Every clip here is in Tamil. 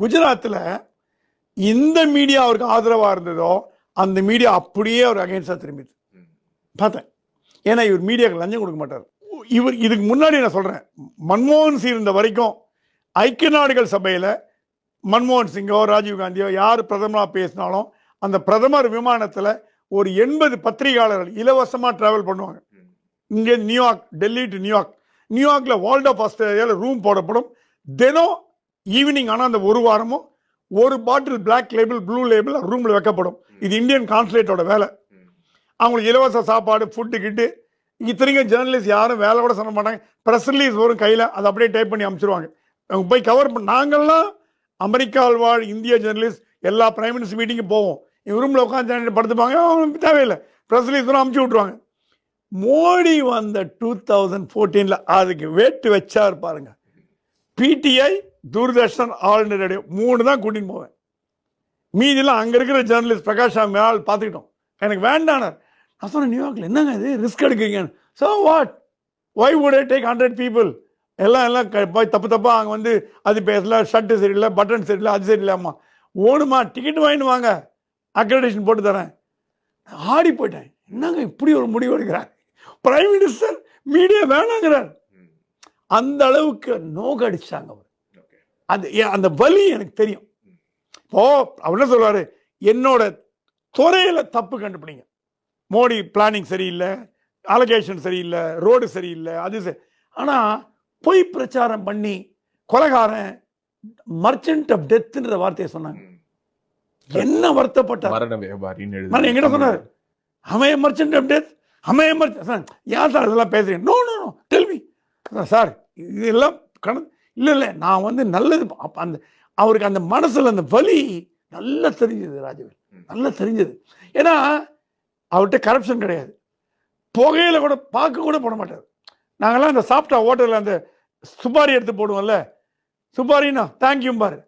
குஜராத்தில் இந்த மீடியா அவருக்கு ஆதரவாக இருந்ததோ அந்த மீடியா அப்படியே அவர் அகைன்ஸ்டாக திரும்பிது பார்த்தேன். ஏன்னா இவர் மீடியாவுக்கு லஞ்சம் கொடுக்க மாட்டார். இவர் இதுக்கு முன்னாடி நான் சொல்கிறேன், மன்மோகன் சிங் இருந்த வரைக்கும் ஐக்கிய நாடுகள் சபையில் மன்மோகன் சிங்கோ ராஜீவ்காந்தியோ யார் பிரதமராக பேசினாலும் அந்த பிரதமர் விமானத்தில் ஒரு 80 பத்திரிகையாளர்கள் இலவசமாக ட்ராவல் பண்ணுவாங்க. இங்கே நியூயார்க், டெல்லி டு நியூயார்க். நியூயார்க்கில் வேர்ல்ட் ஆஃப் ஆஸ்திரேலியாவில் ரூம் போடப்படும். தினம் ஈவினிங் ஆனால் அந்த ஒரு வாரமும் ஒரு பாட்டில் பிளாக் லேபிள் ப்ளூ லேபிள் ரூமில் வைக்கப்படும். இது இந்தியன் கான்சுலேட்டோட வேலை. அவங்களுக்கு இலவச சாப்பாடு ஃபுட்டு கிட்டு. இத்தனைக்கும் ஜேர்னலிஸ்ட் யாரும் வேலை கூட சொல்ல மாட்டாங்க. ப்ரெஸ் ரிலீஸ் வரும் கையில், அதை அப்படியே டைப் பண்ணி அனுப்பிச்சிருவாங்க. அவங்க போய் கவர் பண்ண. நாங்கள்லாம் அமெரிக்காவில் வாழ் இந்திய ஜேர்னலிஸ்ட் எல்லா பிரைம் மினிஸ்டர் மீட்டிங்கும் போவோம். இவங்க ரூமில் உட்காந்து படுத்துப்பாங்க, அவங்களுக்கு தேவையில்லை, ப்ரெஸ் ரிலீஸ் வரும் அனுப்பிச்சி விட்ருவாங்க. மோடி வந்த 2014 அதுக்கு வேட்டு வச்சார் பாருங்க. PTI, Doordarshan, all India radio 3 தான் கூட்டின்னு போவேன். மீதிலாம் அங்கே இருக்கிற ஜேர்னலிஸ்ட் பிரகாஷ் ஆள் பார்த்துக்கிட்டோம். எனக்கு வேண்டானார். நான் சொன்னேன், நியூயார்க்கில் என்னங்க இது ரிஸ்க் எடுக்கிறீங்க? So what, why would I take 100 people? எல்லாம் போய் தப்பாக அங்கே வந்து அது பேசல, ஷர்ட்டு சரியில்லை, பட்டன் சரியில்லை, அது சரியில்லாமா, ஓடுமா, டிக்கெட் வாங்கிட்டு வாங்க, அக்ரெடிஷன் போட்டு தரேன். ஆடி போயிட்டேன். என்னங்க இப்படி ஒரு முடிவு எடுக்கிறார் பிரைம் மினிஸ்டர், மீடியா வேணாங்கிறார். அந்த அளவுக்கு நோகடிச்சாங்க அவர். அது அந்த வலி எனக்கு தெரியும். இப்போ அவர் என்ன சொல்றாரு, என்னோட துறையில தப்பு கண்டுபிடிங்க. மோடி பிளானிங் சரியில்லை, அலோகேஷன் சரியில்லை, ரோடு சரியில்லை, அது சரி. ஆனா பொய் பிரச்சாரம் பண்ணி கொலைகாரன், மர்ச்சன்ட் ஆஃப் டெத்ன்ற வார்த்தையை சொன்னாங்க. என்ன வருத்தப்பட்டார். என்கிட்ட சொன்னார், அவன் மர்ச்சன்ட் ஆஃப் டெத், அவன் ஏன் சார் இதெல்லாம் பேசுறீங்க? No no no tell me sir, இதெல்லாம் இல்லை நான் வந்து நல்லது. அந்த அவருக்கு அந்த மனசுல அந்த வலி நல்லா தெரிஞ்சது. ராஜவேல் நல்லா தெரிஞ்சது. ஏன்னா அவர்கிட்ட கரப்ஷன் கிடையாது. புகையில கூட பார்க்க கூட போட மாட்டார். நாங்கெல்லாம் அந்த சாப்பிட்டா ஹோட்டலில் அந்த சுப்பாரி எடுத்து போடுவோம்ல, சுப்பாரின்னா தேங்க்யூ பாரு,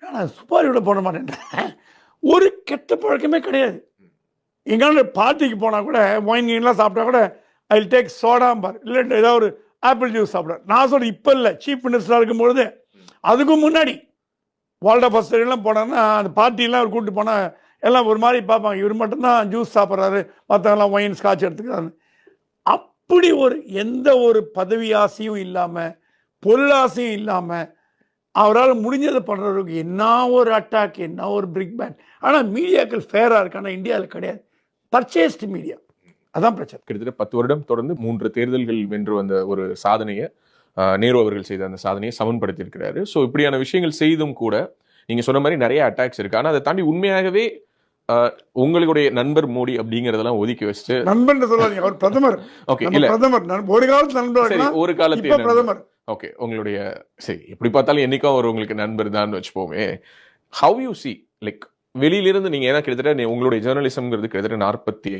நான் சுப்பாரியோட போட மாட்டேன். ஒரு கெட்ட பழக்கமே கிடையாது. எங்கான பார்ட்டிக்கு போனால் கூட ஒயின்லாம் சாப்பிட்டா கூட ஐ வில் டேக் சோடாம்பார், இல்லை ஏதாவது ஒரு ஆப்பிள் ஜூஸ் சாப்பிட்றாரு. நான் சொல்கிறேன், இப்போ இல்லை, சீஃப் மினிஸ்டராக இருக்கும்பொழுது. அதுக்கும் முன்னாடி வேர்ல்ட் ஆஃப் ஆஸ்திரேலியாலாம் போனாங்கன்னா அந்த பார்ட்டிலாம் அவர் கூப்பிட்டு போனால் எல்லாம் ஒரு மாதிரி பார்ப்பாங்க, இவர் மட்டும்தான் ஜூஸ் சாப்பிட்றாரு, மற்றவங்களாம் ஒயின் ஸ்காட்ச் எடுத்துக்கிறாரு. அப்படி ஒரு எந்த ஒரு பதவி ஆசையும் இல்லாமல், பொருளாசையும் இல்லாமல் அவரால் முடிஞ்சதை பண்ணுறவருக்கு என்ன ஒரு அட்டாக், என்ன ஒரு பிரிக் பேன். ஆனால் மீடியாக்கள் ஃபேராக இருக்கு, ஆனால் இந்தியாவில் கிடையாது. பர்ச்சேஸ்டு மீடியா, அதான் பிரச்சனை. கிட்டத்தட்ட 10 வருடம் தொடர்ந்து 3 தேர்தல்கள் வென்று வந்த ஒரு சாதனையை நேரு அவர்கள் செய்த அந்த சாதனையை சமன்படுத்தியிருக்கிறாரு. ஸோ இப்படியான விஷயங்கள் செய்தும் கூட நீங்க சொன்ன மாதிரி நிறைய அட்டாக்ஸ் இருக்கு. ஆனால் அதை தாண்டி உண்மையாகவே உங்களுடைய நண்பர் மோடி அப்படிங்கறதெல்லாம் ஒதுக்கி வச்சுட்டு, நண்பன் சொல்லாதீங்க, அவர் பிரதமர். ஓகே, இல்ல பிரதமர் ஒரு காலத்துல நண்பர், ஒரு காலத்துல பிரதமர். ஓகே, உங்களுடைய சரி எப்படி பார்த்தாலும் என்னைக்கும் அவர் உங்களுக்கு நண்பர் தான் வச்சுப்போமே. ஹவ் யூ சி லைக் வெளியிலிருந்து நீங்க ஏன்னா கிட்டத்தட்ட உங்களுடைய ஜேர்னலிசம்ங்கிறது கிட்டத்தட்ட 50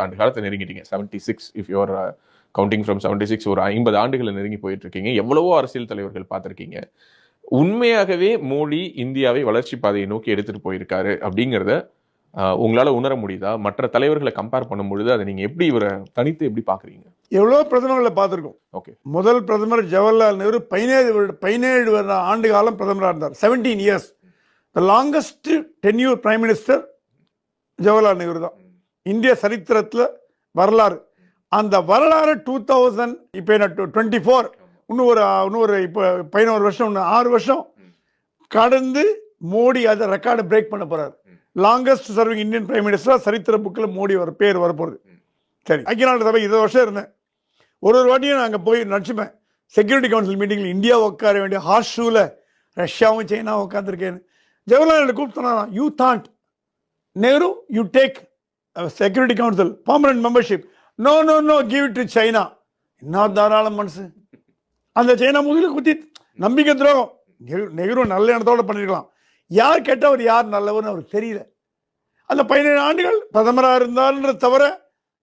ஆண்டு காலத்தை நெருங்கிட்டீங்க. 76 if you are counting from 76, ஒரு 50 ஆண்டுகளை நெருங்கி போயிட்டு இருக்கீங்க. எவ்வளவோ அரசியல் தலைவர்கள் பார்த்திருக்கீங்க. உண்மையாகவே மோடி இந்தியாவை வளர்ச்சி பாதையை நோக்கி எடுத்துட்டு போயிருக்காரு அப்படிங்கிறத உங்களால உணர முடியுதா? மற்ற தலைவர்களை கம்பேர் பண்ணும் பொழுது அதை நீங்க எப்படி இவரை தனித்து எப்படி பாக்குறீங்க? எவ்வளோ பிரதமர்களை பார்த்துருக்கோம். ஓகே, முதல் பிரதமர் ஜவஹர்லால் நேரு 17 ஆண்டு காலம் பிரதமராக இருந்தார். 17 years. The longest tenure prime minister Jawaharlal Nehru தான் இந்திய சரித்திரத்தில் வரலாறு. அந்த வரலாறு 2000 இப்போ 24 இன்னும் ஒரு இப்போ 11 வருஷம், 6 வருஷம் கடந்து மோடி அதை ரெக்கார்டை பிரேக் பண்ண போறாரு. லாங்கஸ்ட் சர்விங் இந்தியன் பிரைம் மினிஸ்டரா சரித்திர புக்கில் மோடி பேர் வரப்போகுது. சரி, ஐக்கிய நாடு சபை 20 வருஷம் இருந்தேன். ஒரு வாட்டியும் நாங்கள் போய் நடிச்சுப்பேன். செக்யூரிட்டி கவுன்சில் மீட்டிங்கில் இந்தியா உட்கார வேண்டிய ஹார்ஸ் ஷூவில் ரஷ்யாவும் சைனாவும் உட்காந்துருக்கேன்னு ஜவஹர்லால் கூப்பிட்டு சொன்னாராம், U Thant Nehru you take security council permanent membership. No no no, give it to China. என்ன தாராள மனசு. அந்த சைனா முதுகில் குத்தி நம்பிக்கை துரோகம். நெஹ்ரு நல்ல எண்ணத்தோட பண்ணிருக்கலாம். யார் கெட்டவர் யார் நல்லவர்னு அவருக்கு தெரியல. அந்த 17 ஆண்டுகள் பிரதமராக இருந்தார்ன்ற தவிர,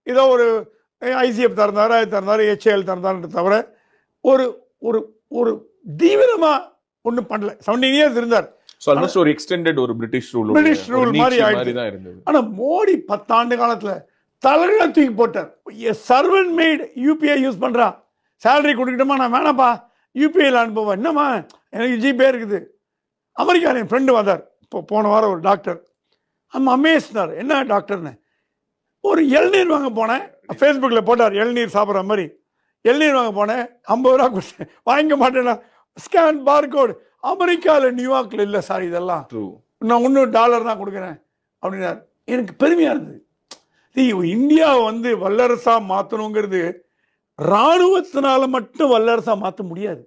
ஏதோ ஒரு ஐசிஎஃப் திறந்தார், அது திறந்தார், HAL திறந்தார்ன்ற தவிர ஒரு ஒரு ஒரு தீவிரமா ஒன்றும் பண்ணல. 17 years இருந்தார். ஒரு எக்ஸ்டெண்டட் ஒரு பிரிட்டிஷ் ரூல் மாதிரி இருந்தது. ஆனா மோடி 10 ஆண்டு காலத்துல தலைகளை தூக்கி போட்டார். சர்வன் மேட் யூபிஐ யூஸ் பண்றா, சேலரி கொடுக்கட்டுமா, நான் வேணாப்பா யூபிஐல அனுப்புவேன். என்னம்மா எனக்கு ஜிபே இருக்குது, அமெரிக்காவில் என் ஃப்ரெண்டு வந்தார் இப்போ போன வாரம், ஒரு டாக்டர். அமேஸ்னார். என்ன டாக்டர்னு. ஒரு இளநீர் வாங்க போனேன், ஃபேஸ்புக்கில் போட்டார் இளநீர் சாப்பிட்ற மாதிரி. இளநீர் வாங்க போனேன், 50 ரூபா கொடுத்தேன், வாங்க மாட்டேன்னா. Scan barcode. அமெரிக்காவில் நியூயார்க்கில் இல்லை சார் இதெல்லாம், நான் இன்னும் டாலர் தான் கொடுக்குறேன் அப்படின்னாரு. எனக்கு பெருமையாக இருந்தது. இந்தியாவை வந்து வல்லரசாக மாற்றணுங்கிறது இராணுவத்தினால மட்டும் வல்லரசாக மாற்ற முடியாது.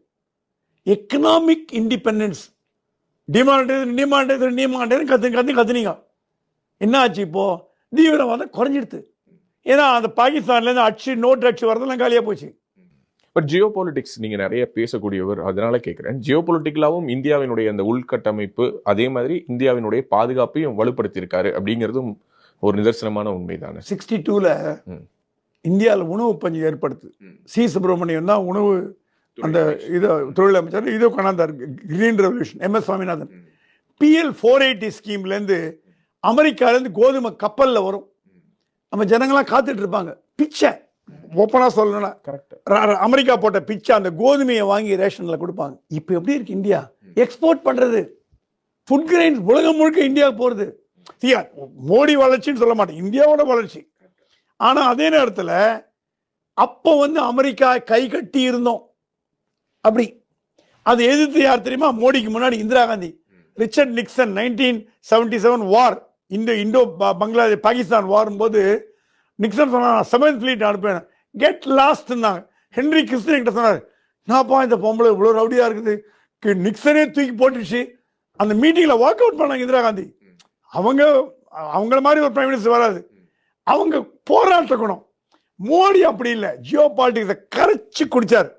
எக்கனாமிக் இண்டிபெண்டன்ஸ், டிமாண்டேஷன் கத்துனீங்க. என்ன ஆச்சு இப்போ? தீவிரவாதம் குறைஞ்சிடுது. ஏன்னா அந்த பாகிஸ்தான்லேருந்து அடிச்சு நோட்டு அடிச்சு வரதெல்லாம் காலியாக போச்சு. பட் ஜியோ பாலிட்டிக்ஸ் நீங்கள் நிறைய பேசக்கூடியவர், அதனால கேட்குறேன். ஜியோ பொலிட்டிக்கலாகவும் இந்தியாவினுடைய அந்த உள்கட்டமைப்பு, அதே மாதிரி இந்தியாவினுடைய பாதுகாப்பையும் வலுப்படுத்தியிருக்காரு அப்படிங்கிறதும் ஒரு நிதர்சனமான உண்மைதானே. 62ல் இந்தியாவில் உணவு பஞ்சம் ஏற்படுத்து. சி சுப்பிரமணியம் தான் உணவு அந்த இது தொழில் அமைச்சர். இதோ கொண்டாந்தார் green revolution, MS Swaminathan. PL 480 ஸ்கீம்லேருந்து அமெரிக்காலேருந்து கோதுமை கப்பலில் வரும். நம்ம ஜனங்களாம் காத்துட்டு இருப்பாங்க. பிச்சை, ஓப்பனாக சொல்லணும்னா அமெரிக்கா போட்ட பிச்சை, அந்த கோதுமையை வாங்கி ரேஷனில் கொடுப்பாங்க. இப்போ எப்படி இருக்கு இந்தியா? எக்ஸ்போர்ட் பண்ணுறது ஃபுட் கிரெயின்ஸ் உலகம் முழுக்க இந்தியாவுக்கு போகிறது. மோடி வளர்ச்சின்னு சொல்ல மாட்டேன், இந்தியாவோட வளர்ச்சி. ஆனால் அதே நேரத்தில் அப்போ வந்து அமெரிக்கா கை கட்டி இருந்தோம். அப்படி அதை எதிர்த்து யார் தெரியுமா? மோடிக்கு முன்னாடி இந்திரா காந்தி, ரிச்சர்ட் நிக்சன் 1977 வார், இந்தோ பங்களாதேஷ் பாகிஸ்தான் வாரும் போது நிக்சன் சொன்னாங்க, 7th Fleet அனுப்பேன், கெட் லாஸ்ட் இருந்தாங்க. ஹென்ரி கிறிஸ்டன் கிட்ட சொன்னார், நான்ப்பா இந்த பொம்பளை இவ்வளோ ரவுடியாக இருக்குது, நிக்சனே தூக்கி போட்டுச்சு. அந்த மீட்டிங்கில் வாக் அவுட் பண்ணாங்க இந்திரா காந்தி. அவங்கள மாதிரி ஒரு பிரைம் மினிஸ்டர் வராது. அவங்க போராட்டக்கணும். மோடி அப்படி இல்லை, ஜியோ பாலிட்டிக்ஸை கரைச்சி குடிச்சார்.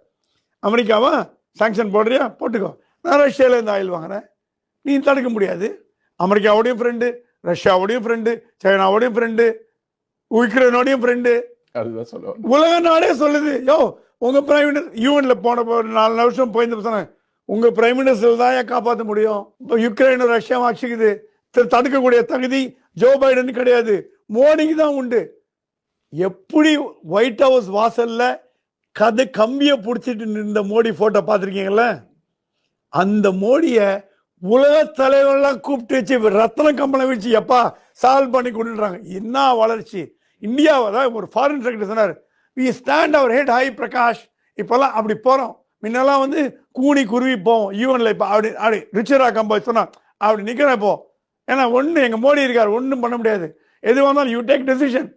அமெரிக்காவா சாங்ஷன் போடுறியா போட்டுக்கோ, நான் ரஷ்யாவிலேருந்து ஆயில் வாங்குறேன், நீ தடுக்க முடியாது. அமெரிக்காவோடையும் ஃப்ரெண்டு, ரஷ்யாவோடையும் ஃப்ரெண்டு, சைனாவோடையும் ஃப்ரெண்டு, உக்ரைனோடையும் ஃப்ரெண்டு. அதுதான் சொல்லுவாங்க. உலக நாடே சொல்லுது, யோ உங்கள் பிரைம் மினிஸ்டர் யூஎன்ல போன 4 வருஷம் போயிருந்த சொன்னேன், உங்கள் பிரைம் மினிஸ்டர் தான் ஏன் காப்பாற்ற முடியும். இப்போ யுக்ரைனும் ரஷ்யாவும் ஆட்சிக்குது, தடுக்கக்கூடிய தகுதி ஜோ பைடன் கிடையாது, மோடிக்கு தான் உண்டு. எப்படி ஒயிட் ஹவுஸ் வாசல்ல கம்பியை பிடிச்சிட்டு நின்ற மோடி போட்டோ பார்த்துருக்கீங்கள? அந்த மோடியை உலக தலைவர்கள்லாம் கூப்பிட்டு வச்சு ரத்ன கம்பளம் வச்சு எப்பா சால்வ் பண்ணி கொண்டுறாங்க. என்ன வளர்ச்சி இந்தியாவை தான். ஒரு ஃபாரின் செக்ரட்டரி சொன்னார், we stand our head high Prakash. இப்போல்லாம் அப்படி போகிறோம். முன்னெல்லாம் வந்து கூனி குருவி போவோம் யூஎன்ல. இப்போ அப்படி ரிச்சரா கம்பா சொன்னா அப்படி நிற்கிறேன் இப்போ. ஏன்னா ஒன்று எங்கள் மோடி இருக்கார், ஒன்றும் பண்ண முடியாது. எது வந்தாலும் யூ டேக் டெசிஷன்.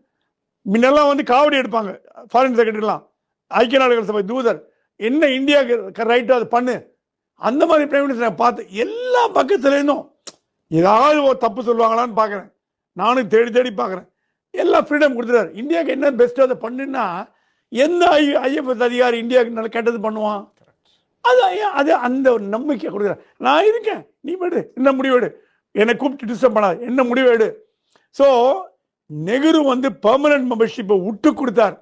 முன்னெல்லாம் வந்து காவடி எடுப்பாங்க ஃபாரின் செக்ரட்டரிலாம், ஐக்கிய நாடுகள் சபை தூதர். என்ன இந்தியாவுக்கு ரைட்டோ அது பண்ணு. அந்த மாதிரி பிரைம் மினிஸ்டரை பார்த்து எல்லா பக்கத்துலேருந்தும் ஏதாவது ஒரு தப்பு சொல்லுவாங்களான்னு பார்க்குறேன். நானும் தேடி தேடி பார்க்குறேன். எல்லாம் ஃப்ரீடம் கொடுத்துட்டாரு. இந்தியாவுக்கு என்ன பெஸ்ட்டோ அதை பண்ணுன்னா எந்த IFS அதிகாரி இந்தியாவுக்கு நல்ல கெட்டது பண்ணுவான்? அது அந்த ஒரு நம்பிக்கை கொடுக்குறேன். நான் இருக்கேன், நீ போய்டு, என்ன முடிவெடு, என்னை கூப்பிட்டு டிஸ்டர்ப் பண்ணாது, என்ன முடிவெடு. ஸோ நெஹ்ரு வந்து பெர்மனன்ட் மெம்பர்ஷிப்பை விட்டு கொடுத்தார்.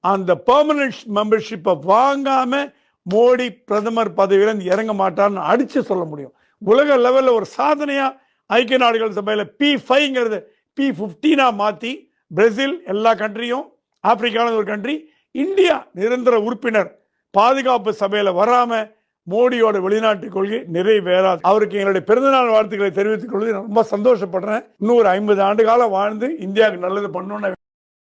அந்த பெர்மனன்ட் மெம்பர்ஷிப்பை வாங்காம மோடி பிரதமர் பதவியிலிருந்து இறங்க மாட்டார்னு அடிச்சு சொல்ல முடியும். உலக லெவலில் ஒரு சாதனையா ஐக்கிய நாடுகள் சபையில் P5ங்கிறது P15 மாற்றி பிரேசில் எல்லா கண்ட்ரியும், ஆப்பிரிக்காவில் ஒரு கண்ட்ரி, இந்தியா நிரந்தர உறுப்பினர் பாதுகாப்பு சபையில் வராம மோடியோட வெளிநாட்டு கொள்கை நிறைவேறாது. அவருக்கு எங்களுடைய பிறந்தநாள் வாழ்த்துக்களை தெரிவித்துக் கொள்வது ரொம்ப சந்தோஷப்படுறேன். இன்னும் ஒரு 50 ஆண்டு காலம் வாழ்ந்து இந்தியாவுக்கு நல்லது பண்ணணும்னு